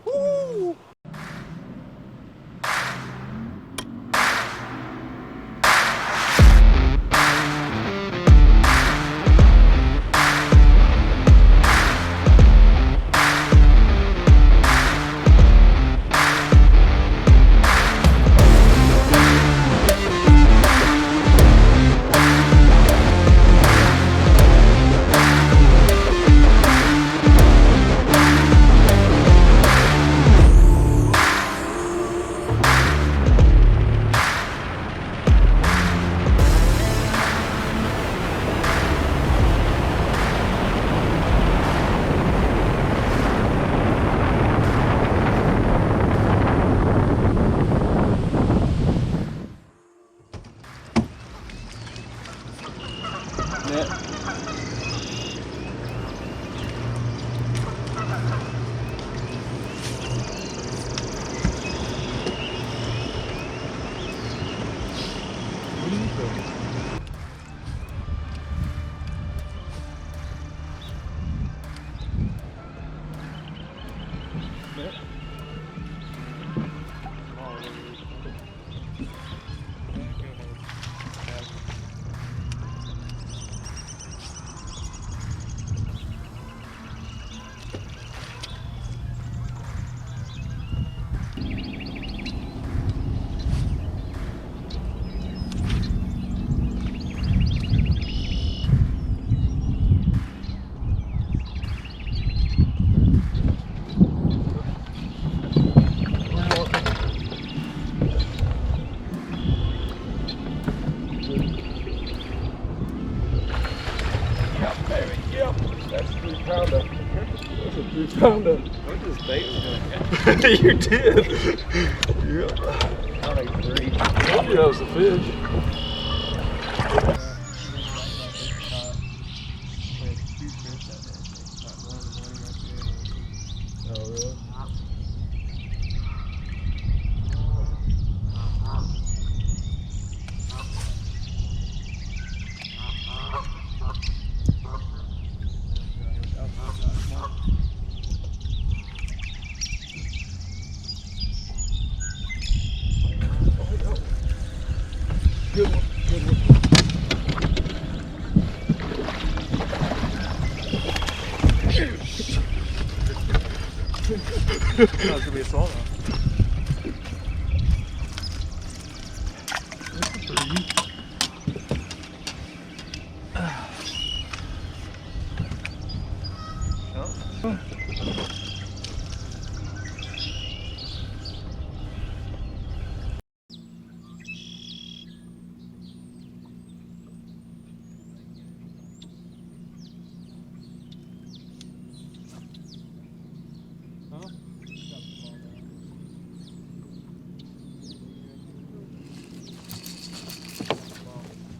Woo! Pounder. I just bait was gonna catch. You did. Yep. I like 3. I told you that was a fish. Oh really? Good one, good one. That was gonna be a swallow. That's a 3. Oh.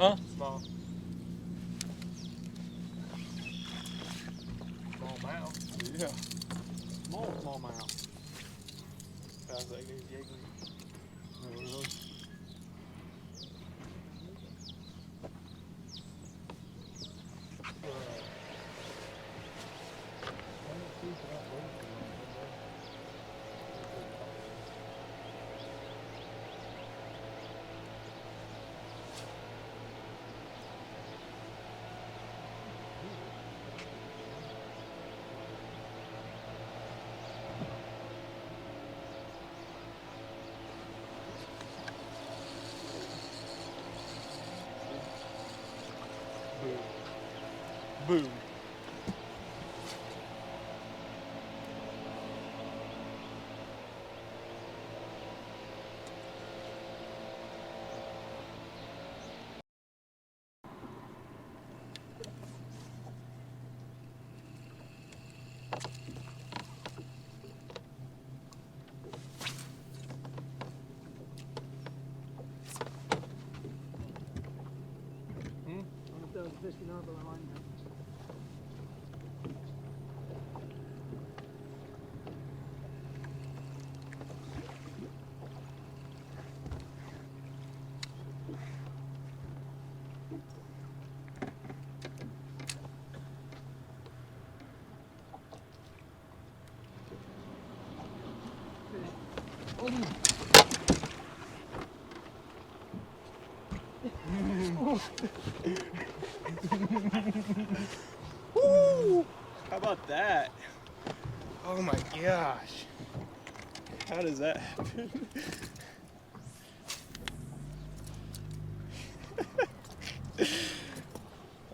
Huh? Small. Small mouth. Yeah. Small mouth. Sounds like he's giggling. Oh, really? Boom. Fishing out of the line now. Woo! How about that? Oh my gosh. How does that happen?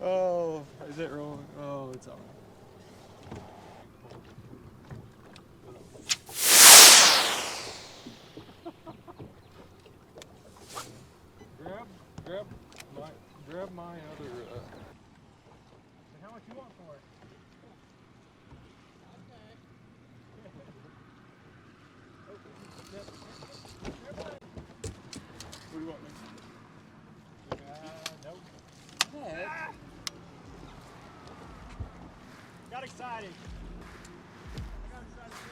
Oh, is it rolling? Oh, it's on. Grab my other. How much you want for it? What do you want, man? Nope. Ah! Got excited. I got excited too.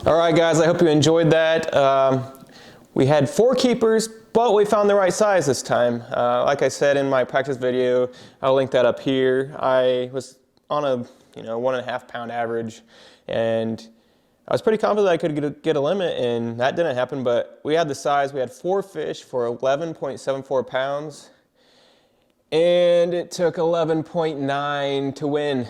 All right, guys, I hope you enjoyed that. We had 4 keepers, but we found the right size this time. Like I said in my practice video, I'll link that up here. I was on a 1.5 pound average, and I was pretty confident that I could get a limit, and that didn't happen, but we had the size. We had 4 fish for 11.74 pounds, and it took 11.9 to win.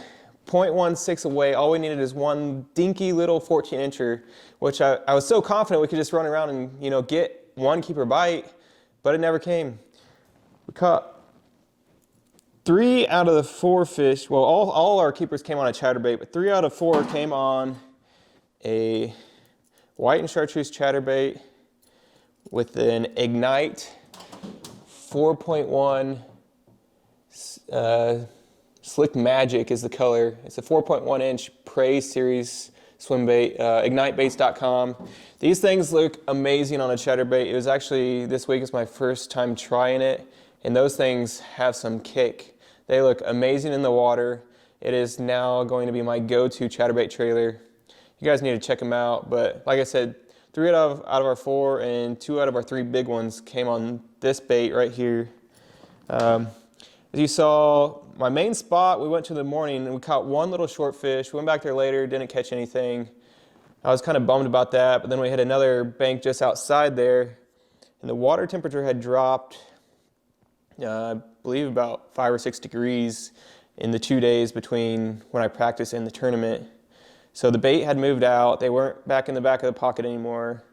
0.16 away. All we needed is one dinky little 14-incher, which I was so confident we could just run around and get one keeper bite, but it never came. We caught 3 out of the 4 fish. Well, all our keepers came on a chatterbait, but 3 out of 4 came on a white and chartreuse chatterbait with an Ignite 4.1 Slick Magic is the color. It's a 4.1 inch Prey series swim bait, ignitebaits.com. These things look amazing on a chatterbait. It was actually, this week is my first time trying it, and those things have some kick. They look amazing in the water. It is now going to be my go-to chatterbait trailer. You guys need to check them out, but like I said, 3 out of our 4 and 2 out of our 3 big ones came on this bait right here. As you saw, my main spot, we went to in the morning and we caught 1 little short fish. We went back there later, didn't catch anything. I was kind of bummed about that, but then we had another bank just outside there, and the water temperature had dropped, I believe about 5 or 6 degrees in the 2 days between when I practiced and the tournament. So the bait had moved out. They weren't back in the back of the pocket anymore.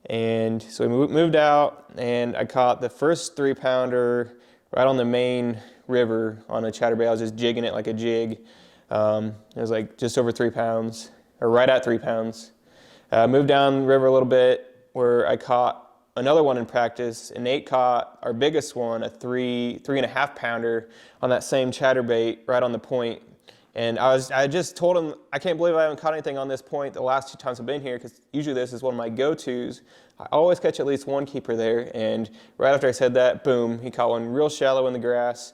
And so we moved out, and I caught the first 3-pounder right on the main river on a chatterbait. I was just jigging it like a jig. It was like just over 3 pounds, or right at 3 pounds. Moved down the river a little bit where I caught another one in practice, and Nate caught our biggest one, a 3.5 pounder on that same chatterbait right on the point. And I just told him, I can't believe I haven't caught anything on this point the last 2 times I've been here, because usually this is one of my go-tos. I always catch at least 1 keeper there, and right after I said that, boom, he caught one real shallow in the grass.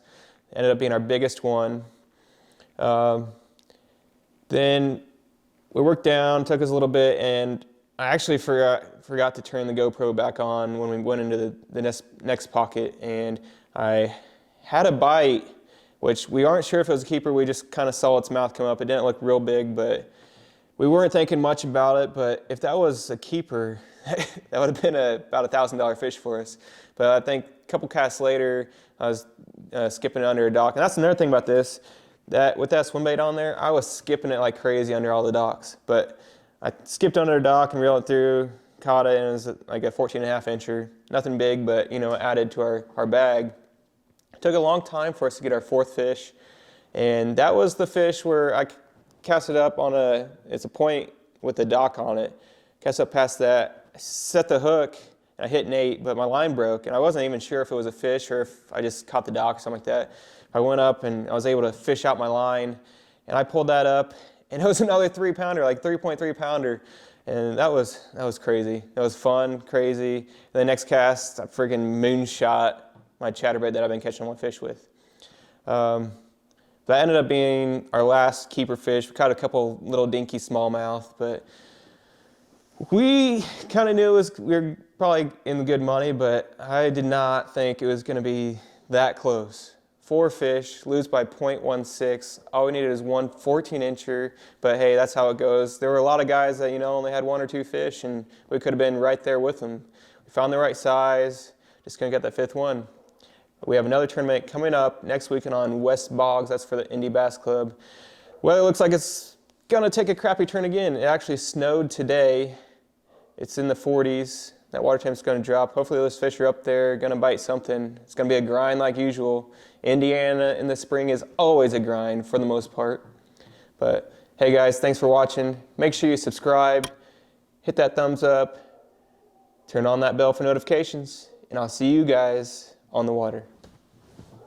Ended up being our biggest one. Then we worked down, took us a little bit, and I actually forgot to turn the GoPro back on when we went into the next pocket, and I had a bite, which we aren't sure if it was a keeper. We just kind of saw its mouth come up. It didn't look real big, but we weren't thinking much about it. But if that was a keeper, that would have been about a $1,000 fish for us. But I think a couple casts later, I was skipping it under a dock. And that's another thing about this, that with that swim bait on there, I was skipping it like crazy under all the docks. But I skipped under a dock and reeled it through, caught it, and it was like a 14.5 incher. Nothing big, but added to our bag. It took a long time for us to get our 4th fish, and that was the fish where I cast it up on it's a point with a dock on it. Cast up past that, I set the hook, and I hit Nate, but my line broke, and I wasn't even sure if it was a fish or if I just caught the dock or something like that. I went up and I was able to fish out my line, and I pulled that up, and it was another 3-pounder, like 3.3 pounder, and that was crazy. That was fun, crazy. And the next cast, I freaking moonshot my chatterbait that I've been catching 1 fish with. That ended up being our last keeper fish. We caught a couple little dinky smallmouth, but we kind of knew we were probably in good money, but I did not think it was going to be that close. 4 fish, lose by 0.16. All we needed is one 14-incher, but hey, that's how it goes. There were a lot of guys that, only had 1 or 2 fish, and we could have been right there with them. We found the right size, just gonna get that 5th one. We have another tournament coming up next weekend on West Boggs. That's for the Indy Bass Club. Weather looks like it's gonna take a crappy turn again. It actually snowed today. It's in the 40s. That water temp's gonna drop. Hopefully those fish are up there, gonna bite something. It's gonna be a grind like usual. Indiana in the spring is always a grind for the most part. But hey guys, thanks for watching. Make sure you subscribe, hit that thumbs up, turn on that bell for notifications, and I'll see you guys on the water.